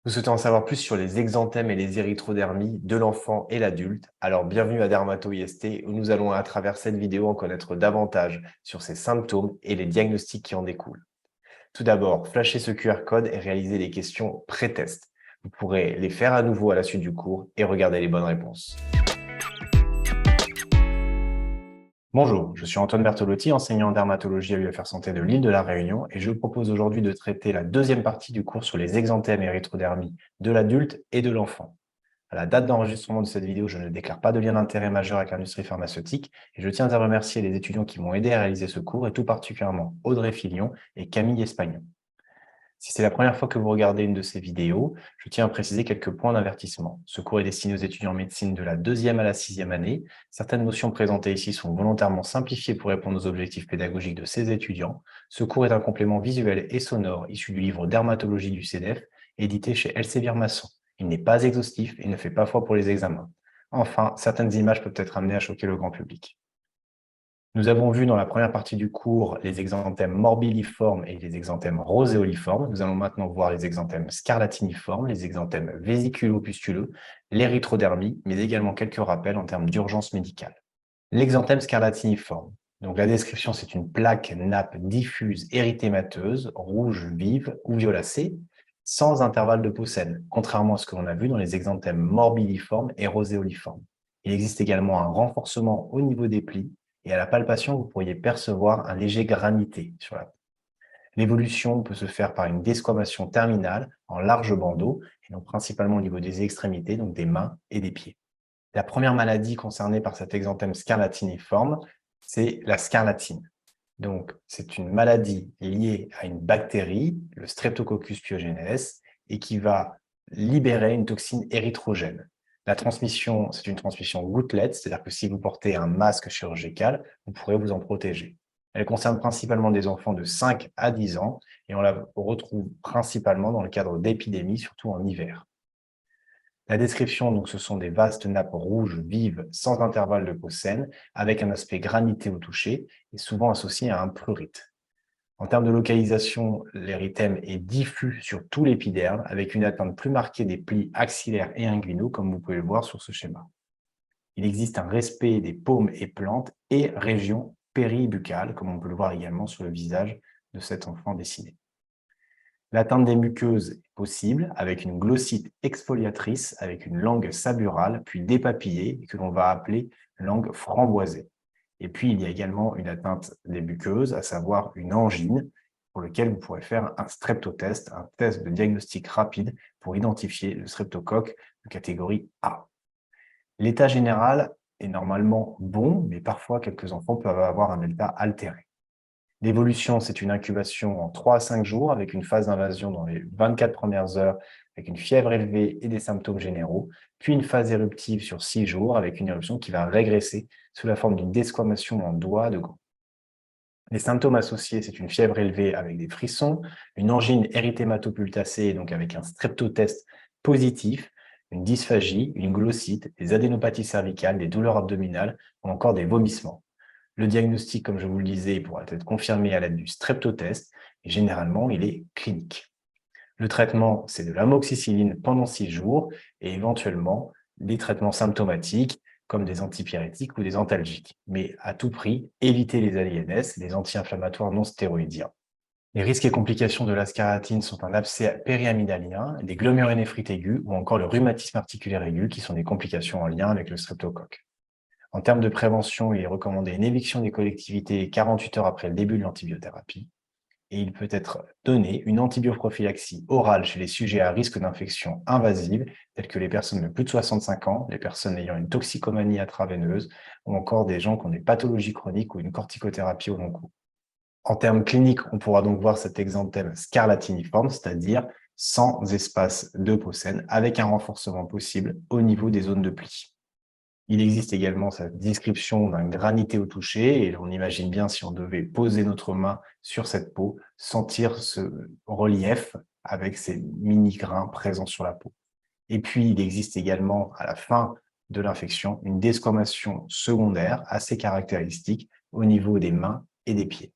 Vous souhaitez en savoir plus sur les exanthèmes et les érythrodermies de l'enfant et l'adulte? Alors bienvenue à Dermato-IST où nous allons à travers cette vidéo en connaître davantage sur ces symptômes et les diagnostics qui en découlent. Tout d'abord, flashez ce QR code et réalisez les questions pré-test. Vous pourrez les faire à nouveau à la suite du cours et regarder les bonnes réponses. Bonjour, je suis Antoine Bertolotti, enseignant en dermatologie à l'UFR Santé de l'île de la Réunion et je vous propose aujourd'hui de traiter la deuxième partie du cours sur les exanthèmes et érythrodermies de l'adulte et de l'enfant. À la date d'enregistrement de cette vidéo, je ne déclare pas de lien d'intérêt majeur avec l'industrie pharmaceutique et je tiens à remercier les étudiants qui m'ont aidé à réaliser ce cours et tout particulièrement Audrey Filion et Camille Espagnon. Si c'est la première fois que vous regardez une de ces vidéos, je tiens à préciser quelques points d'avertissement. Ce cours est destiné aux étudiants en médecine de la 2e à la 6e année. Certaines notions présentées ici sont volontairement simplifiées pour répondre aux objectifs pédagogiques de ces étudiants. Ce cours est un complément visuel et sonore issu du livre Dermatologie du CEDEF, édité chez Elsevier Masson. Il n'est pas exhaustif et ne fait pas foi pour les examens. Enfin, certaines images peuvent être amenées à choquer le grand public. Nous avons vu dans la première partie du cours les exanthèmes morbilliformes et les exanthèmes roséoliformes. Nous allons maintenant voir les exanthèmes scarlatiniformes, les exanthèmes vésiculo-pustuleux, l'érythrodermie, mais également quelques rappels en termes d'urgence médicale. L'exanthème scarlatiniforme. Donc la description, c'est une plaque nappe diffuse érythémateuse, rouge vive ou violacée, sans intervalle de peau saine, contrairement à ce que l'on a vu dans les exanthèmes morbilliformes et roséoliformes. Il existe également un renforcement au niveau des plis et à la palpation, vous pourriez percevoir un léger granité sur la peau. L'évolution peut se faire par une desquamation terminale en large bandeau, et donc principalement au niveau des extrémités, donc des mains et des pieds. La première maladie concernée par cet exanthème scarlatiniforme, c'est la scarlatine. Donc, c'est une maladie liée à une bactérie, le Streptococcus pyogenes, et qui va libérer une toxine érythrogène. La transmission, c'est une transmission gouttelette, c'est-à-dire que si vous portez un masque chirurgical, vous pourrez vous en protéger. Elle concerne principalement des enfants de 5 à 10 ans et on la retrouve principalement dans le cadre d'épidémies, surtout en hiver. La description, donc, ce sont des vastes nappes rouges vives sans intervalle de peau saine, avec un aspect granité au toucher et souvent associé à un prurite. En termes de localisation, l'érythème est diffus sur tout l'épiderme, avec une atteinte plus marquée des plis axillaires et inguinaux, comme vous pouvez le voir sur ce schéma. Il existe un respect des paumes et plantes et régions péribuccales, comme on peut le voir également sur le visage de cet enfant dessiné. L'atteinte des muqueuses est possible avec une glossite exfoliatrice avec une langue saburale, puis dépapillée, que l'on va appeler langue framboisée. Et puis, il y a également une atteinte des muqueuses, à savoir une angine, pour lequel vous pourrez faire un streptotest, un test de diagnostic rapide pour identifier le streptocoque de catégorie A. L'état général est normalement bon, mais parfois quelques enfants peuvent avoir un delta altéré. L'évolution, c'est une incubation en 3 à 5 jours avec une phase d'invasion dans les 24 premières heures avec une fièvre élevée et des symptômes généraux, puis une phase éruptive sur 6 jours avec une éruption qui va régresser sous la forme d'une desquamation en doigts de gants. Les symptômes associés, c'est une fièvre élevée avec des frissons, une angine érythématopultacée, donc avec un streptotest positif, une dysphagie, une glossite, des adénopathies cervicales, des douleurs abdominales ou encore des vomissements. Le diagnostic, comme je vous le disais, pourra être confirmé à l'aide du streptotest et généralement, il est clinique. Le traitement, c'est de l'amoxicilline pendant 6 jours et éventuellement des traitements symptomatiques comme des antipyrétiques ou des antalgiques. Mais à tout prix, évitez les ALNS, les anti-inflammatoires non stéroïdiens. Les risques et complications de la scarlatine sont un abcès périamidalien, des glomérulonéphrites aigus ou encore le rhumatisme articulaire aigu qui sont des complications en lien avec le streptocoque. En termes de prévention, il est recommandé une éviction des collectivités 48 heures après le début de l'antibiothérapie. Et il peut être donné une antibioprophylaxie orale chez les sujets à risque d'infection invasive, tels que les personnes de plus de 65 ans, les personnes ayant une toxicomanie intraveineuse, ou encore des gens qui ont des pathologies chroniques ou une corticothérapie au long cours. En termes cliniques, on pourra donc voir cet exanthème scarlatiniforme, c'est-à-dire sans espace de peau saine, avec un renforcement possible au niveau des zones de pli. Il existe également cette description d'un granité au toucher et on imagine bien si on devait poser notre main sur cette peau, sentir ce relief avec ces mini-grains présents sur la peau. Et puis, il existe également, à la fin de l'infection, une desquamation secondaire assez caractéristique au niveau des mains et des pieds.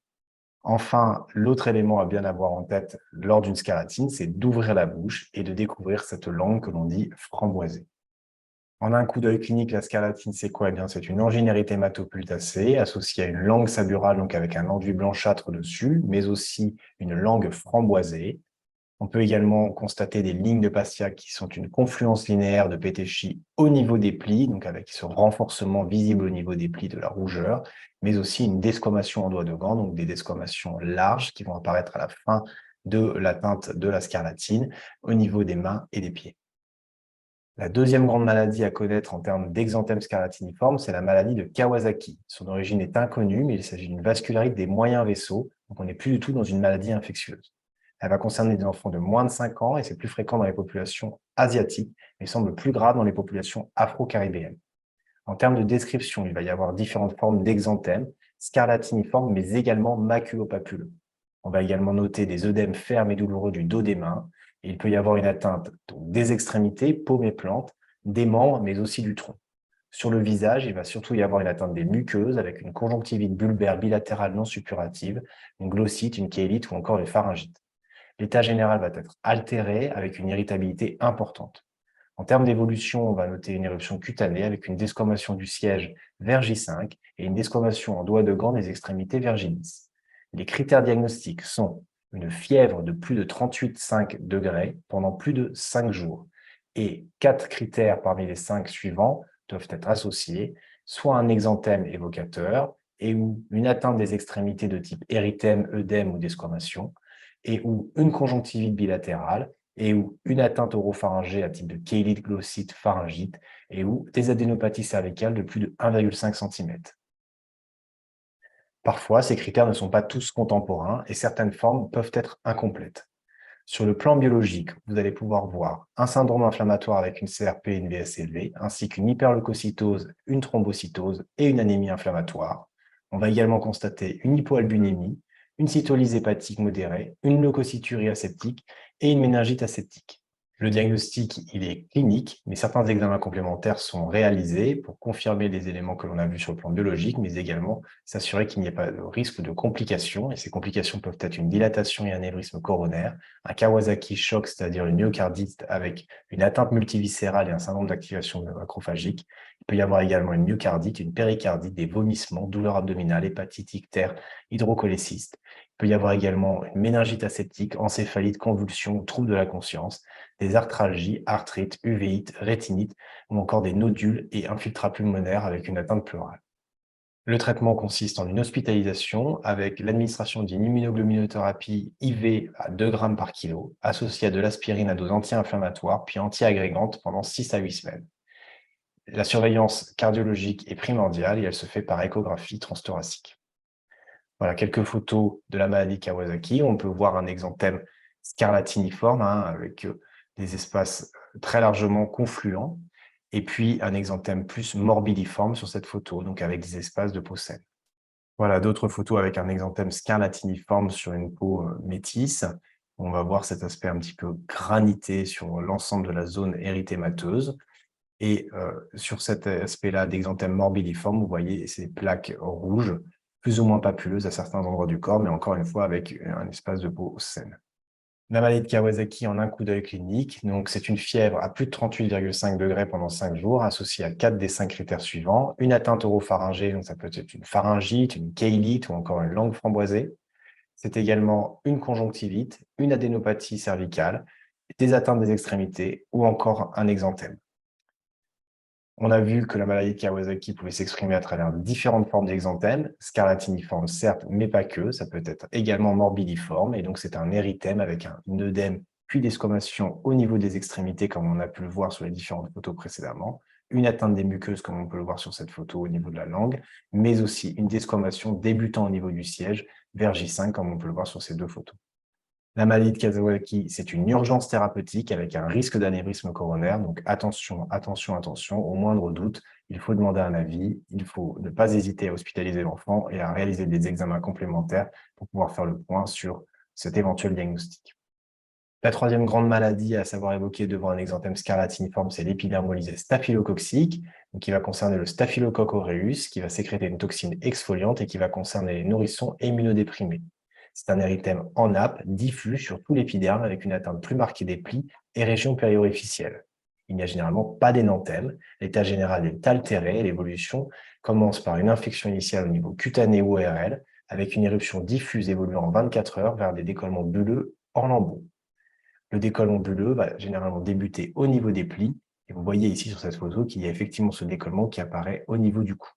Enfin, l'autre élément à bien avoir en tête lors d'une scarlatine, c'est d'ouvrir la bouche et de découvrir cette langue que l'on dit framboisée. En un coup d'œil clinique, la scarlatine, c'est quoi? Eh bien, c'est une angine érythématopultacée associée à une langue saburale, donc avec un enduit blanchâtre dessus, mais aussi une langue framboisée. On peut également constater des lignes de Pastia qui sont une confluence linéaire de pétéchis au niveau des plis, donc avec ce renforcement visible au niveau des plis de la rougeur, mais aussi une desquamation en doigt de gant, donc des desquamations larges qui vont apparaître à la fin de la teinte de la scarlatine au niveau des mains et des pieds. La deuxième grande maladie à connaître en termes d'exanthème scarlatiniforme, c'est la maladie de Kawasaki. Son origine est inconnue, mais il s'agit d'une vascularite des moyens vaisseaux, donc on n'est plus du tout dans une maladie infectieuse. Elle va concerner des enfants de moins de 5 ans et c'est plus fréquent dans les populations asiatiques, mais semble plus grave dans les populations afro-caribéennes. En termes de description, il va y avoir différentes formes d'exanthème, scarlatiniforme, mais également maculopapuleux. On va également noter des œdèmes fermes et douloureux du dos des mains. Et il peut y avoir une atteinte donc, des extrémités, paumes et plantes, des membres, mais aussi du tronc. Sur le visage, il va surtout y avoir une atteinte des muqueuses avec une conjonctivite bulbaire bilatérale non suppurative, une glossite, une kéylite ou encore une pharyngite. L'état général va être altéré avec une irritabilité importante. En termes d'évolution, on va noter une éruption cutanée avec une desquamation du siège vers J5 et une desquamation en doigt de gant des extrémités vers J10. Les critères diagnostiques sont une fièvre de plus de 38,5 degrés pendant plus de 5 jours. Et 4 critères parmi les 5 suivants doivent être associés, soit un exanthème évocateur et ou une atteinte des extrémités de type érythème, œdème ou desquamation, et ou une conjonctivite bilatérale, et ou une atteinte oropharyngée à type de kéylite, glossite, pharyngite, et ou des adénopathies cervicales de plus de 1,5 cm. Parfois, ces critères ne sont pas tous contemporains et certaines formes peuvent être incomplètes. Sur le plan biologique, vous allez pouvoir voir un syndrome inflammatoire avec une CRP et une VS élevée, ainsi qu'une hyperleucocytose, une thrombocytose et une anémie inflammatoire. On va également constater une hypoalbuminémie, une cytolyse hépatique modérée, une leucocyturie aseptique et une méningite aseptique. Le diagnostic, il est clinique, mais certains examens complémentaires sont réalisés pour confirmer les éléments que l'on a vus sur le plan biologique, mais également s'assurer qu'il n'y ait pas de risque de complications. Et ces complications peuvent être une dilatation et un anévrisme coronaire, un Kawasaki shock, c'est-à-dire une myocardite avec une atteinte multiviscérale et un syndrome d'activation macrophagique. Il peut y avoir également une myocardite, une péricardite, des vomissements, douleurs abdominales, hépatite, ictère, hydrocholécyste. Il peut y avoir également une méningite aseptique, encéphalite, convulsions, troubles de la conscience, des arthralgies, arthrite, uvéite, rétinite ou encore des nodules et infiltrats pulmonaires avec une atteinte pleurale. Le traitement consiste en une hospitalisation avec l'administration d'une immunoglobulinothérapie IV à 2 grammes par kilo, associée à de l'aspirine à dose anti-inflammatoire puis anti-agrégante pendant 6 à 8 semaines. La surveillance cardiologique est primordiale et elle se fait par échographie transthoracique. Voilà quelques photos de la maladie Kawasaki. On peut voir un exanthème scarlatiniforme avec des espaces très largement confluents et puis un exanthème plus morbidiforme sur cette photo, donc avec des espaces de peau saine. Voilà d'autres photos avec un exanthème scarlatiniforme sur une peau métisse. On va voir cet aspect un petit peu granité sur l'ensemble de la zone érythémateuse. Et sur cet aspect-là d'exanthème morbidiforme, vous voyez ces plaques rouges, plus ou moins papuleuses à certains endroits du corps, mais encore une fois avec un espace de peau saine. La maladie de Kawasaki en un coup d'œil clinique, donc c'est une fièvre à plus de 38,5 degrés pendant 5 jours, associée à 4 des 5 critères suivants. Une atteinte oropharyngée, donc ça peut être une pharyngite, une kéylite ou encore une langue framboisée. C'est également une conjonctivite, une adénopathie cervicale, des atteintes des extrémités ou encore un exanthème. On a vu que la maladie de Kawasaki pouvait s'exprimer à travers différentes formes d'exanthème, scarlatiniforme certes, mais pas que, ça peut être également morbidiforme, et donc c'est un érythème avec un œdème, puis des squamations au niveau des extrémités, comme on a pu le voir sur les différentes photos précédemment, une atteinte des muqueuses, comme on peut le voir sur cette photo au niveau de la langue, mais aussi une desquamation débutant au niveau du siège, vers J5, comme on peut le voir sur ces deux photos. La maladie de Kawasaki, c'est une urgence thérapeutique avec un risque d'anévrisme coronaire. Donc attention, attention, attention. Au moindre doute, il faut demander un avis. Il faut ne pas hésiter à hospitaliser l'enfant et à réaliser des examens complémentaires pour pouvoir faire le point sur cet éventuel diagnostic. La troisième grande maladie à savoir évoquer devant un exanthème scarlatiniforme, c'est l'épidermolyse staphylococcique, qui va concerner le staphylocoque aureus, qui va sécréter une toxine exfoliante et qui va concerner les nourrissons immunodéprimés. C'est un érythème en nappe, diffus sur tout l'épiderme avec une atteinte plus marquée des plis et régions périorificielles. Il n'y a généralement pas d'énanthème, l'état général est altéré, l'évolution commence par une infection initiale au niveau cutané ou ORL, avec une éruption diffuse évoluant en 24 heures vers des décollements bulleux en lambeaux. Le décollement bulleux va généralement débuter au niveau des plis, et vous voyez ici sur cette photo qu'il y a effectivement ce décollement qui apparaît au niveau du cou.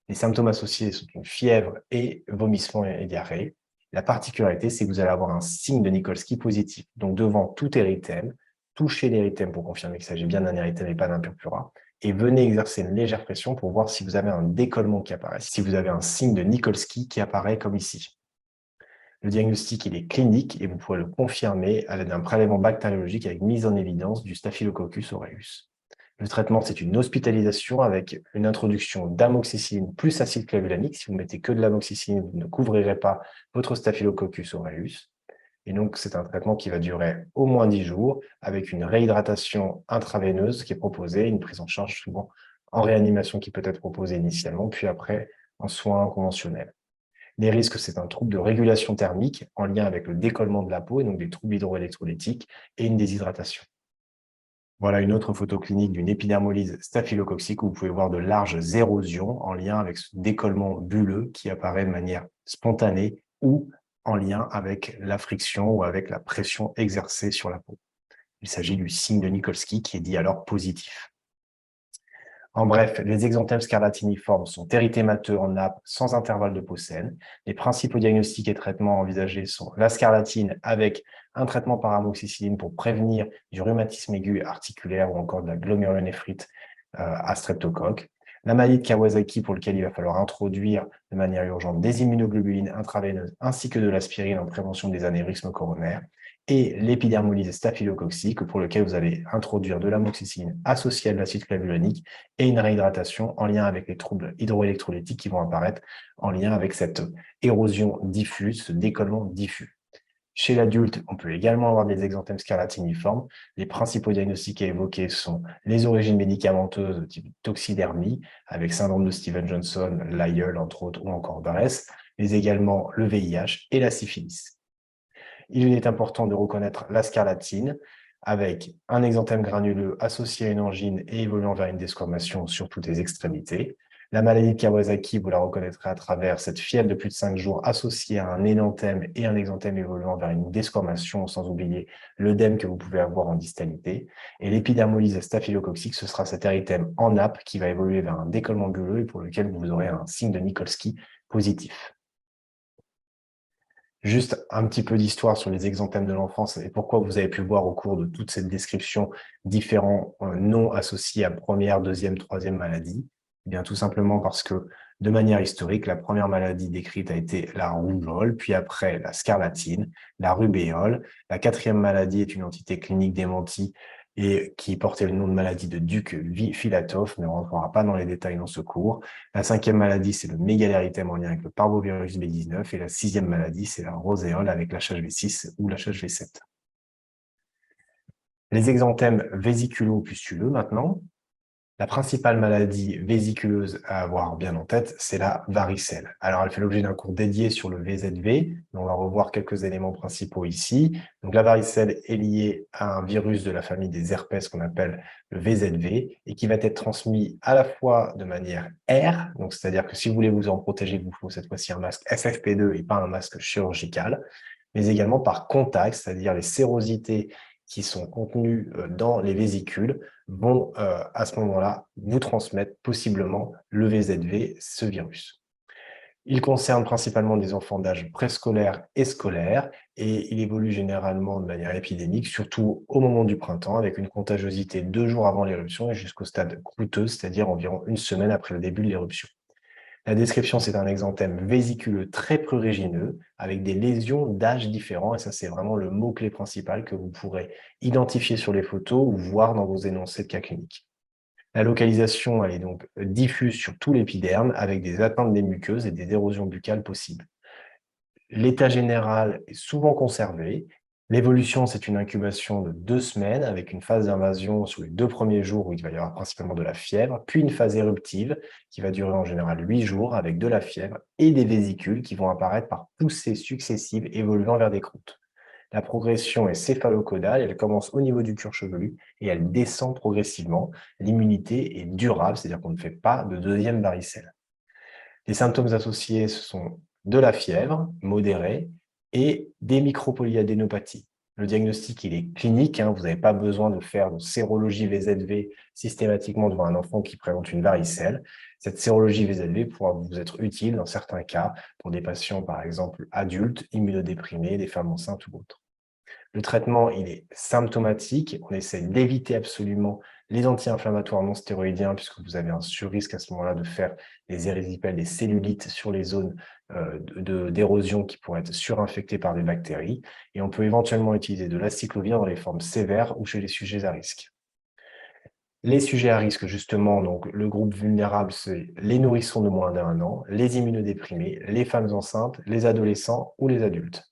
Les symptômes associés sont une fièvre et vomissement et diarrhée. La particularité, c'est que vous allez avoir un signe de Nikolsky positif. Donc, devant tout érythème, touchez l'érythème pour confirmer qu'il s'agit bien d'un érythème et pas d'un purpura. Et venez exercer une légère pression pour voir si vous avez un décollement qui apparaît, si vous avez un signe de Nikolsky qui apparaît comme ici. Le diagnostic, il est clinique et vous pourrez le confirmer à l'aide d'un prélèvement bactériologique avec mise en évidence du Staphylococcus aureus. Le traitement, c'est une hospitalisation avec une introduction d'amoxicilline plus acide clavulanique. Si vous mettez que de l'amoxicilline, vous ne couvrirez pas votre Staphylococcus aureus. Et donc, c'est un traitement qui va durer au moins 10 jours avec une réhydratation intraveineuse qui est proposée, une prise en charge souvent en réanimation qui peut être proposée initialement, puis après en soins conventionnels. Les risques, c'est un trouble de régulation thermique en lien avec le décollement de la peau, et donc des troubles hydroélectrolytiques et une déshydratation. Voilà une autre photo clinique d'une épidermolyse staphylococcique où vous pouvez voir de larges érosions en lien avec ce décollement bulleux qui apparaît de manière spontanée ou en lien avec la friction ou avec la pression exercée sur la peau. Il s'agit du signe de Nikolsky qui est dit alors positif. En bref, les exanthèmes scarlatiniformes sont érythémateux en nappe sans intervalle de peau saine. Les principaux diagnostics et traitements envisagés sont la scarlatine avec un traitement par amoxicilline pour prévenir du rhumatisme aigu articulaire ou encore de la glomérulonéphrite à streptocoque. La maladie de Kawasaki pour lequel il va falloir introduire de manière urgente des immunoglobulines intraveineuses ainsi que de l'aspirine en prévention des anévrismes coronaires. Et l'épidermolyse staphylococcique pour lequel vous allez introduire de l'amoxicilline associée à de l'acide clavulanique et une réhydratation en lien avec les troubles hydroélectrolytiques qui vont apparaître en lien avec cette érosion diffuse, ce décollement diffus. Chez l'adulte, on peut également avoir des exanthèmes scarlatiniformes. Les principaux diagnostics à évoquer sont les origines médicamenteuses de type toxidermie, avec syndrome de Steven-Johnson, Lyell, entre autres, ou encore Bress, mais également le VIH et la syphilis. Il est important de reconnaître la scarlatine avec un exanthème granuleux associé à une angine et évoluant vers une desquamation sur toutes les extrémités. La maladie de Kawasaki, vous la reconnaîtrez à travers cette fièvre de plus de 5 jours associée à un énanthème et un exanthème évoluant vers une desquamation, sans oublier l'œdème que vous pouvez avoir en distalité. Et l'épidermolyse staphylococcique, ce sera cet érythème en nappe qui va évoluer vers un décollement bulleux et pour lequel vous aurez un signe de Nikolsky positif. Juste un petit peu d'histoire sur les exanthèmes de l'enfance et pourquoi vous avez pu voir au cours de toute cette description différents noms associés à première, deuxième, troisième maladie. Eh bien, tout simplement parce que, de manière historique, la première maladie décrite a été la rougeole, puis après la scarlatine, la rubéole. La quatrième maladie est une entité clinique démentie et qui portait le nom de maladie de Duc-Filatov, mais on ne rentrera pas dans les détails dans ce cours. La cinquième maladie, c'est le mégalérythème en lien avec le parvovirus B19. Et la sixième maladie, c'est la roséole avec l'HHV6 ou l'HHV7. Les exanthèmes vésiculo-pustuleux maintenant. La principale maladie vésiculeuse à avoir bien en tête, c'est la varicelle. Alors, elle fait l'objet d'un cours dédié sur le VZV. On va revoir quelques éléments principaux ici. Donc, la varicelle est liée à un virus de la famille des herpès qu'on appelle le VZV et qui va être transmis à la fois de manière air, donc c'est-à-dire que si vous voulez vous en protéger, il vous faut cette fois-ci un masque FFP2 et pas un masque chirurgical, mais également par contact, c'est-à-dire les sérosités qui sont contenues dans les vésicules vont à ce moment-là vous transmettre possiblement le VZV, ce virus. Il concerne principalement des enfants d'âge préscolaire et scolaire et il évolue généralement de manière épidémique, surtout au moment du printemps, avec une contagiosité 2 jours avant l'éruption et jusqu'au stade croûteux, c'est-à-dire environ 1 semaine après le début de l'éruption. La description, c'est un exanthème vésiculeux très prurigineux avec des lésions d'âge différents et ça, c'est vraiment le mot-clé principal que vous pourrez identifier sur les photos ou voir dans vos énoncés de cas cliniques. La localisation, elle est donc diffuse sur tout l'épiderme avec des atteintes des muqueuses et des érosions buccales possibles. L'état général est souvent conservé L'évolution, c'est une incubation de 2 semaines avec une phase d'invasion sur les 2 premiers jours où il va y avoir principalement de la fièvre, puis une phase éruptive qui va durer en général 8 jours avec de la fièvre et des vésicules qui vont apparaître par poussées successives évoluant vers des croûtes. La progression est céphalocodale, elle commence au niveau du cuir chevelu et elle descend progressivement. L'immunité est durable, c'est-à-dire qu'on ne fait pas de deuxième varicelle. Les symptômes associés, ce sont de la fièvre modérée et des micropolyadénopathies. Le diagnostic, il est clinique, hein, vous n'avez pas besoin de faire de sérologie VZV systématiquement devant un enfant qui présente une varicelle. Cette sérologie VZV pourra vous être utile dans certains cas pour des patients, par exemple, adultes, immunodéprimés, des femmes enceintes ou autres. Le traitement, il est symptomatique. On essaie d'éviter absolument les anti-inflammatoires non stéroïdiens puisque vous avez un surrisque à ce moment-là de faire des érysipèles, des cellulites sur les zones d'érosion qui pourraient être surinfectées par des bactéries. Et on peut éventuellement utiliser de l'acyclovir dans les formes sévères ou chez les sujets à risque. Les sujets à risque, justement, donc le groupe vulnérable, c'est les nourrissons de moins d'1 an, les immunodéprimés, les femmes enceintes, les adolescents ou les adultes.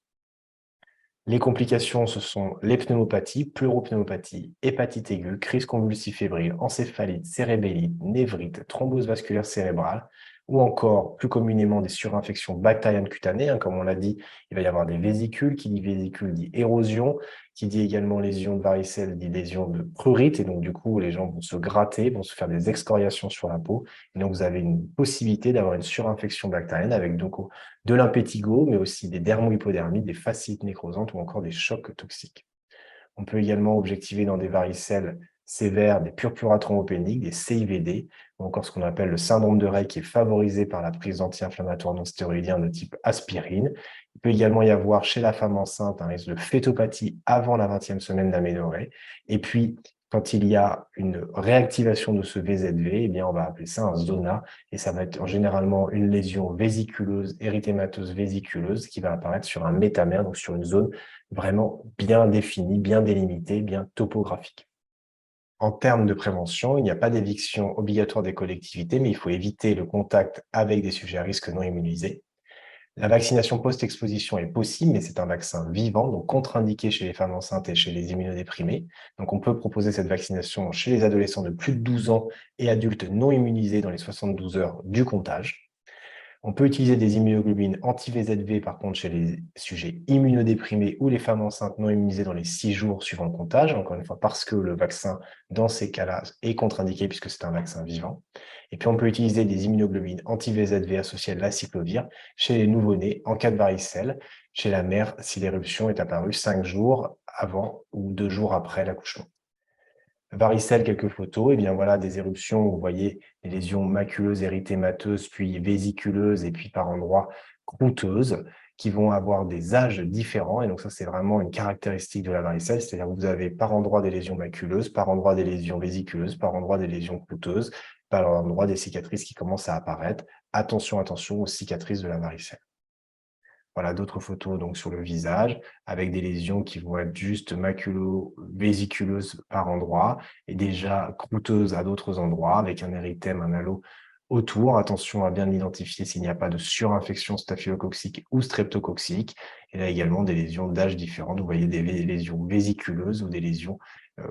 Les complications, ce sont les pneumopathies, pleuropneumopathie, hépatite aiguë, crise convulsive fébrile, encéphalite, cérébellite, névrite, thrombose vasculaire cérébrale, ou encore plus communément des surinfections bactériennes cutanées. Comme on l'a dit, il va y avoir des vésicules. Qui dit vésicule dit érosion. Qui dit également lésion de varicelle dit lésion de prurite. Et donc, du coup, les gens vont se gratter, vont se faire des excoriations sur la peau. Et donc, vous avez une possibilité d'avoir une surinfection bactérienne avec donc de l'impétigo, mais aussi des dermohypodermies, des fasciites nécrosantes ou encore des chocs toxiques. On peut également objectiver dans des varicelles sévères des purpura thrombopéniques, des CIVD, ou encore ce qu'on appelle le syndrome de Rey qui est favorisé par la prise d'anti-inflammatoires non stéroïdiens de type aspirine. Il peut également y avoir chez la femme enceinte un risque de phétopathie avant la 20e semaine d'aménorrhée. Et puis, quand il y a une réactivation de ce VZV, eh bien, on va appeler ça un zona, et ça va être généralement une lésion vésiculeuse, érythémateuse vésiculeuse, qui va apparaître sur un métamère, donc sur une zone vraiment bien définie, bien délimitée, bien topographique. En termes de prévention, il n'y a pas d'éviction obligatoire des collectivités, mais il faut éviter le contact avec des sujets à risque non immunisés. La vaccination post-exposition est possible, mais c'est un vaccin vivant, donc contre-indiqué chez les femmes enceintes et chez les immunodéprimés. Donc on peut proposer cette vaccination chez les adolescents de plus de 12 ans et adultes non immunisés dans les 72 heures du comptage. On peut utiliser des immunoglobulines anti-VZV, par contre, chez les sujets immunodéprimés ou les femmes enceintes non immunisées dans les 6 jours suivant le comptage, encore une fois, parce que le vaccin, dans ces cas-là, est contre-indiqué puisque c'est un vaccin vivant. Et puis, on peut utiliser des immunoglobulines anti-VZV associées à l'aciclovir chez les nouveau-nés en cas de varicelle, chez la mère si l'éruption est apparue 5 jours avant ou 2 jours après l'accouchement. Varicelle, quelques photos, et bien voilà des éruptions où vous voyez des lésions maculeuses, érythémateuses, puis vésiculeuses et puis par endroits croûteuses qui vont avoir des âges différents. Et donc ça, c'est vraiment une caractéristique de la varicelle, c'est-à-dire que vous avez par endroit des lésions maculeuses, par endroit des lésions vésiculeuses, par endroit des lésions croûteuses, par endroit des cicatrices qui commencent à apparaître. Attention, attention aux cicatrices de la varicelle. Voilà d'autres photos donc sur le visage avec des lésions qui vont être juste maculo-vésiculeuses par endroit et déjà croûteuses à d'autres endroits avec un érythème, un halo autour. Attention à bien identifier s'il n'y a pas de surinfection staphylococcique ou streptococcique. Et là également des lésions d'âge différents. Vous voyez des lésions vésiculeuses ou des lésions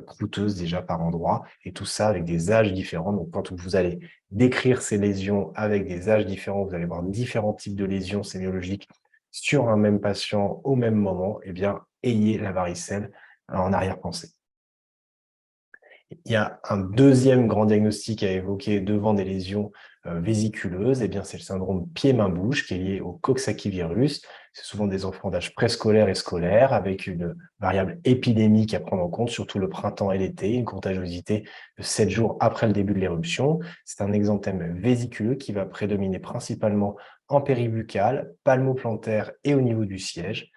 croûteuses déjà par endroit. Et tout ça avec des âges différents. Donc quand vous allez décrire ces lésions avec des âges différents, vous allez voir différents types de lésions sémiologiques sur un même patient au même moment, eh bien, ayez la varicelle en arrière-pensée. Il y a un deuxième grand diagnostic à évoquer devant des lésions vésiculeuses, eh bien, c'est le syndrome pied-main-bouche qui est lié au coxsackie-virus. C'est souvent des enfants d'âge préscolaire et scolaire avec une variable épidémique à prendre en compte, surtout le printemps et l'été, une contagiosité de 7 jours après le début de l'éruption. C'est un exanthème vésiculeux qui va prédominer principalement en péribuccal, palmoplantaire et au niveau du siège.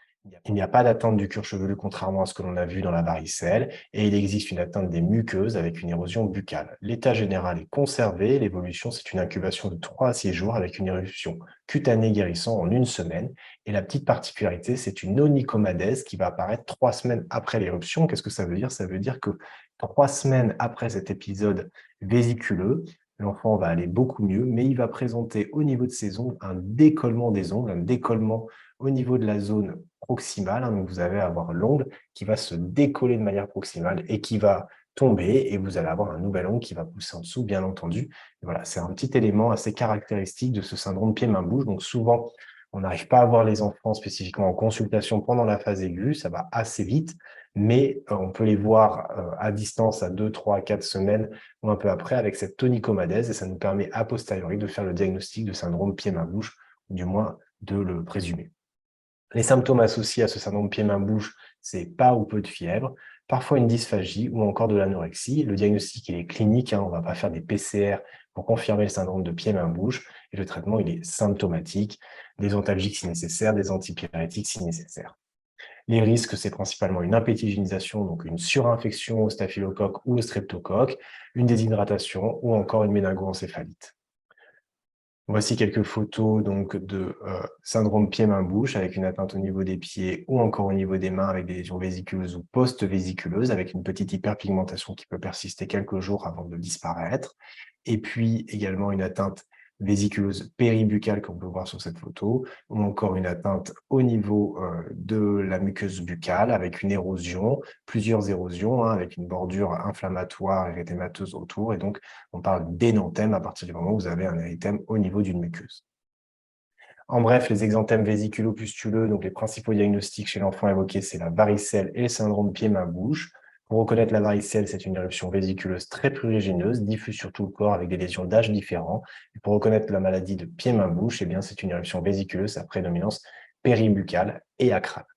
Il n'y a pas d'atteinte du cuir chevelu, contrairement à ce que l'on a vu dans la varicelle, et il existe une atteinte des muqueuses avec une érosion buccale. L'état général est conservé, l'évolution, c'est une incubation de 3 à 6 jours avec une éruption cutanée guérissant en 1 semaine. Et la petite particularité, c'est une onychomadèse qui va apparaître 3 semaines après l'éruption. Qu'est-ce que ça veut dire? Ça veut dire que 3 semaines après cet épisode vésiculeux, l'enfant va aller beaucoup mieux, mais il va présenter au niveau de ses ongles un décollement des ongles, un décollement au niveau de la zone proximale, hein, donc vous allez avoir l'ongle qui va se décoller de manière proximale et qui va tomber et vous allez avoir un nouvel ongle qui va pousser en dessous, bien entendu. Et voilà, c'est un petit élément assez caractéristique de ce syndrome pied-main-bouge. Donc souvent, on n'arrive pas à voir les enfants spécifiquement en consultation pendant la phase aiguë, ça va assez vite, mais on peut les voir à distance à 2, 3, 4 semaines ou un peu après avec cette tonicomadèse et ça nous permet a posteriori de faire le diagnostic de syndrome pied-main-bouche, ou du moins de le présumer. Les symptômes associés à ce syndrome pied-main-bouche, c'est pas ou peu de fièvre, parfois une dysphagie ou encore de l'anorexie. Le diagnostic, il est clinique, hein, on ne va pas faire des PCR pour confirmer le syndrome de pied-main-bouche et le traitement, il est symptomatique, des antalgiques si nécessaire, des antipyrétiques si nécessaire. Les risques, c'est principalement une impétigénisation, donc une surinfection au staphylocoque ou au streptocoque, une déshydratation ou encore une méningoencéphalite. Voici quelques photos donc de syndrome pied-main-bouche avec une atteinte au niveau des pieds ou encore au niveau des mains avec des lésions vésiculeuses ou post-vésiculeuses avec une petite hyperpigmentation qui peut persister quelques jours avant de disparaître. Et puis également une atteinte vésiculeuse péribuccale qu'on peut voir sur cette photo ou encore une atteinte au niveau de la muqueuse buccale avec une érosion, plusieurs érosions, hein, avec une bordure inflammatoire et érythémateuse autour et donc on parle d'énanthème à partir du moment où vous avez un érythème au niveau d'une muqueuse. En bref, les exanthèmes vésiculo-pustuleux, donc les principaux diagnostics chez l'enfant évoqués, c'est la varicelle et le syndrome pied-main-bouche. Pour reconnaître la varicelle, c'est une éruption vésiculeuse très prurigineuse, diffuse sur tout le corps avec des lésions d'âge différents. Et pour reconnaître la maladie de pied-main-bouche, eh bien, c'est une éruption vésiculeuse à prédominance péribuccale et acrale.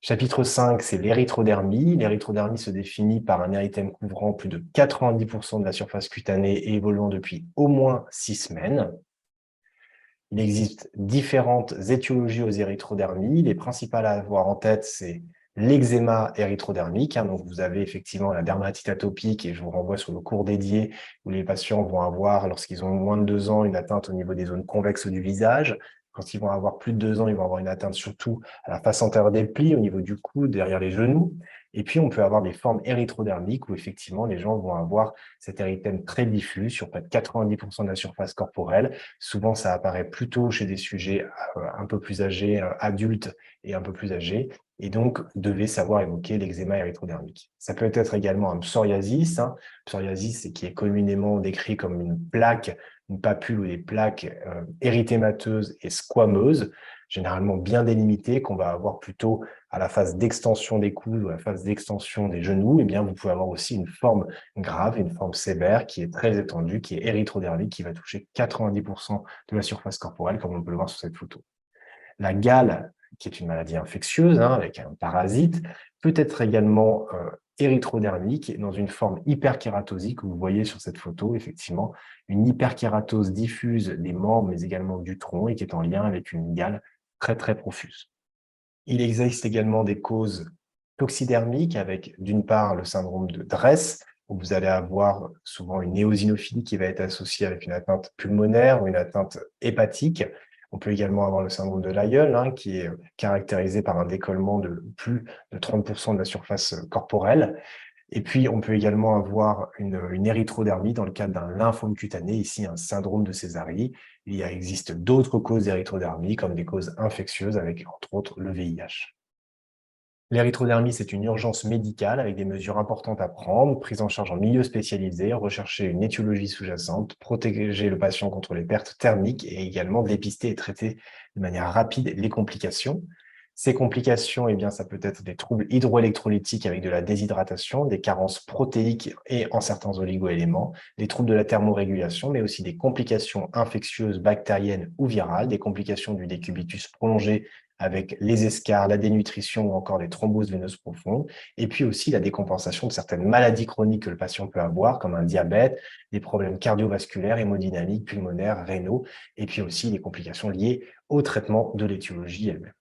Chapitre 5, c'est l'érythrodermie. L'érythrodermie se définit par un érythème couvrant plus de 90% de la surface cutanée et évoluant depuis au moins 6 semaines. Il existe différentes étiologies aux érythrodermies. Les principales à avoir en tête, c'est l'eczéma érythrodermique. Hein, donc, vous avez effectivement la dermatite atopique et je vous renvoie sur le cours dédié où les patients vont avoir, lorsqu'ils ont moins de 2 ans, une atteinte au niveau des zones convexes du visage. Quand ils vont avoir plus de 2 ans, ils vont avoir une atteinte surtout à la face antérieure des plis, au niveau du cou, derrière les genoux. Et puis, on peut avoir des formes érythrodermiques où effectivement, les gens vont avoir cet érythème très diffus sur près de 90% de la surface corporelle. Souvent, ça apparaît plutôt chez des sujets un peu plus âgés, adultes et un peu plus âgés, et donc devez savoir évoquer l'eczéma érythrodermique. Ça peut être également un psoriasis. Hein. Psoriasis, c'est qui est communément décrit comme une plaque, une papule ou des plaques érythémateuses et squameuses, généralement bien délimitées, qu'on va avoir plutôt à la phase d'extension des coudes ou à la phase d'extension des genoux. Eh bien, vous pouvez avoir aussi une forme grave, une forme sévère qui est très étendue, qui est érythrodermique, qui va toucher 90% de la surface corporelle, comme on peut le voir sur cette photo. La gale, qui est une maladie infectieuse, hein, avec un parasite, peut être également érythrodermique dans une forme hyperkératosique, que vous voyez sur cette photo, effectivement, une hyperkératose diffuse des membres, mais également du tronc, et qui est en lien avec une gale très, très profuse. Il existe également des causes toxidermiques avec, d'une part, le syndrome de Dress, où vous allez avoir souvent une éosinophilie qui va être associée avec une atteinte pulmonaire ou une atteinte hépatique. On peut également avoir le syndrome de Lyell, hein, qui est caractérisé par un décollement de plus de 30% de la surface corporelle. Et puis, on peut également avoir une érythrodermie dans le cadre d'un lymphome cutané, ici un syndrome de Sézary. Il existe d'autres causes d'érythrodermie, comme des causes infectieuses, avec entre autres le VIH. L'érythrodermie, c'est une urgence médicale avec des mesures importantes à prendre, prise en charge en milieu spécialisé, rechercher une étiologie sous-jacente, protéger le patient contre les pertes thermiques et également dépister et traiter de manière rapide les complications. Ces complications, eh bien, ça peut être des troubles hydroélectrolytiques avec de la déshydratation, des carences protéiques et en certains oligoéléments, des troubles de la thermorégulation, mais aussi des complications infectieuses, bactériennes ou virales, des complications du décubitus prolongé avec les escarres, la dénutrition ou encore les thromboses veineuses profondes, et puis aussi la décompensation de certaines maladies chroniques que le patient peut avoir, comme un diabète, des problèmes cardiovasculaires, hémodynamiques, pulmonaires, rénaux, et puis aussi les complications liées au traitement de l'étiologie elle-même.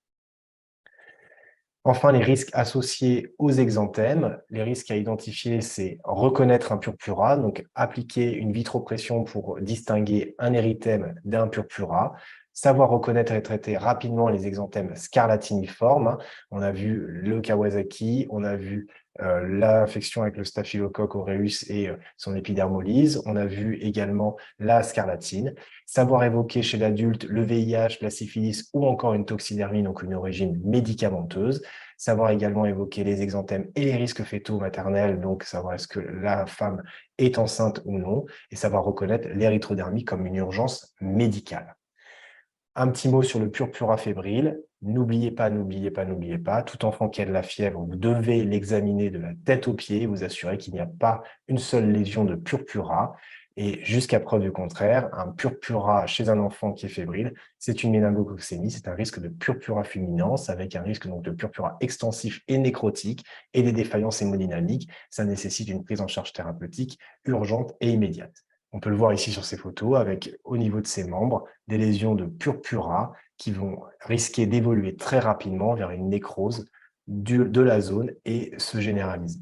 Enfin, les risques associés aux exanthèmes. Les risques à identifier, c'est reconnaître un purpura, donc appliquer une vitropression pour distinguer un érythème d'un purpura, Savoir reconnaître et traiter rapidement les exanthèmes scarlatiniformes, hein. On a vu le Kawasaki, on a vu l'infection avec le staphylocoque aureus et son épidermolyse. On a vu également la scarlatine. Savoir évoquer chez l'adulte le VIH, la syphilis ou encore une toxidermie, donc une origine médicamenteuse. Savoir également évoquer les exanthèmes et les risques fétaux maternels, donc savoir est-ce que la femme est enceinte ou non, et savoir reconnaître l'érythrodermie comme une urgence médicale. Un petit mot sur le purpura fébrile. N'oubliez pas, n'oubliez pas, n'oubliez pas, tout enfant qui a de la fièvre, vous devez l'examiner de la tête aux pieds, vous assurer qu'il n'y a pas une seule lésion de purpura. Et jusqu'à preuve du contraire, un purpura chez un enfant qui est fébrile, c'est une méningococcémie, c'est un risque de purpura fulminance avec un risque donc de purpura extensif et nécrotique et des défaillances hémodynamiques. Ça nécessite une prise en charge thérapeutique urgente et immédiate. On peut le voir ici sur ces photos avec, au niveau de ses membres, des lésions de purpura qui vont risquer d'évoluer très rapidement vers une nécrose de la zone et se généraliser.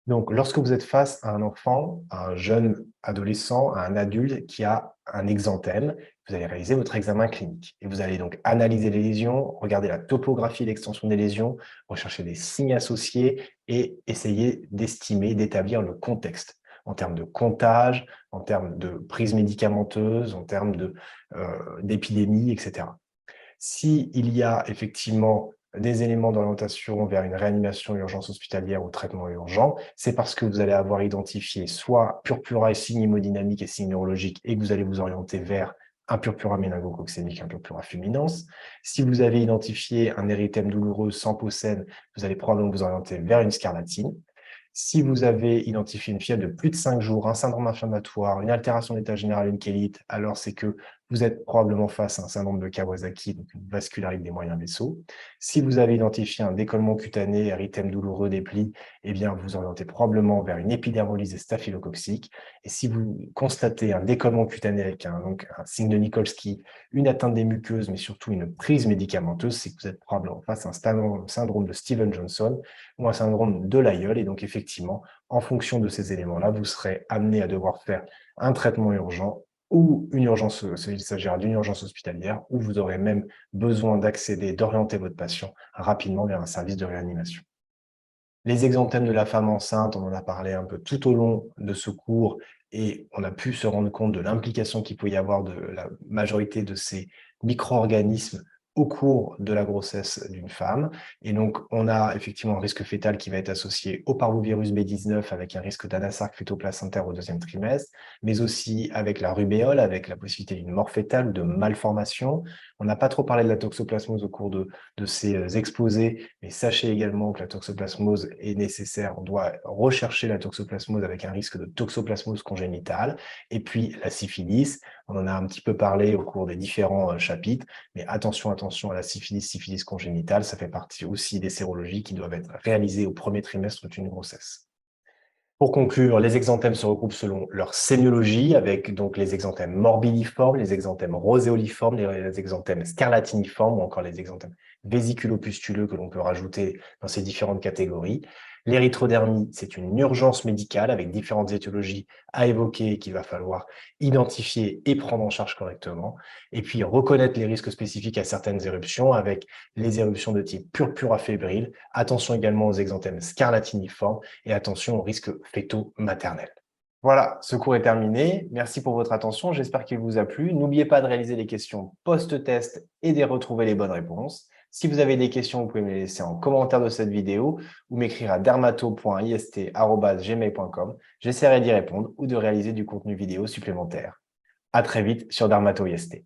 Donc, lorsque vous êtes face à un enfant, à un jeune adolescent, à un adulte qui a un exanthème, vous allez réaliser votre examen clinique. Et vous allez donc analyser les lésions, regarder la topographie et l'extension des lésions, rechercher des signes associés et essayer d'estimer, d'établir le contexte en termes de comptage, en termes de prise médicamenteuse, en termes d'épidémie, etc. S'il y a effectivement des éléments d'orientation vers une réanimation urgence hospitalière ou traitement urgent, c'est parce que vous allez avoir identifié soit purpura et signes hémodynamiques et signes neurologiques et que vous allez vous orienter vers un purpura méningococcémique, un purpura fulminans. Si vous avez identifié un érythème douloureux sans peau saine, vous allez probablement vous orienter vers une scarlatine. Si vous avez identifié une fièvre de plus de 5 jours, un syndrome inflammatoire, une altération de l'état général, une chélite, alors c'est que vous êtes probablement face à un syndrome de Kawasaki, donc une vascularite des moyens vaisseaux. Si vous avez identifié un décollement cutané, érythème douloureux des plis, eh bien, vous orientez probablement vers une épidermolyse staphylococcique. Et si vous constatez un décollement cutané avec donc un signe de Nikolsky, une atteinte des muqueuses, mais surtout une prise médicamenteuse, c'est que vous êtes probablement face à un syndrome de Steven-Johnson ou un syndrome de Lyell. Et donc, effectivement, en fonction de ces éléments-là, vous serez amené à devoir faire un traitement urgent ou une urgence, il s'agira d'une urgence hospitalière, où vous aurez même besoin d'accéder, d'orienter votre patient rapidement vers un service de réanimation. Les exanthèmes de la femme enceinte, on en a parlé un peu tout au long de ce cours et on a pu se rendre compte de l'implication qu'il peut y avoir de la majorité de ces micro-organismes au cours de la grossesse d'une femme. Et donc, on a effectivement un risque fœtal qui va être associé au parvovirus B19 avec un risque d'anasarque fœtoplacentaire au deuxième trimestre, mais aussi avec la rubéole, avec la possibilité d'une mort fœtale ou de malformation. On n'a pas trop parlé de la toxoplasmose au cours de ces exposés, mais sachez également que la toxoplasmose est nécessaire. On doit rechercher la toxoplasmose avec un risque de toxoplasmose congénitale. Et puis la syphilis, on en a un petit peu parlé au cours des différents chapitres, mais attention, attention à la syphilis congénitale, ça fait partie aussi des sérologies qui doivent être réalisées au premier trimestre d'une grossesse. Pour conclure, les exanthèmes se regroupent selon leur sémiologie, avec donc les exanthèmes morbilliformes, les exanthèmes roséoliformes, les exanthèmes scarlatiniformes ou encore les exanthèmes vésiculopustuleux que l'on peut rajouter dans ces différentes catégories. L'érythrodermie, c'est une urgence médicale avec différentes étiologies à évoquer qu'il va falloir identifier et prendre en charge correctement. Et puis reconnaître les risques spécifiques à certaines éruptions avec les éruptions de type purpura fébrile. Attention également aux exanthèmes scarlatiniformes et attention aux risques fétaux maternels. Voilà, ce cours est terminé. Merci pour votre attention. J'espère qu'il vous a plu. N'oubliez pas de réaliser les questions post-test et de retrouver les bonnes réponses. Si vous avez des questions, vous pouvez me les laisser en commentaire de cette vidéo ou m'écrire à dermato.ist@gmail.com. J'essaierai d'y répondre ou de réaliser du contenu vidéo supplémentaire. À très vite sur Dermato IST.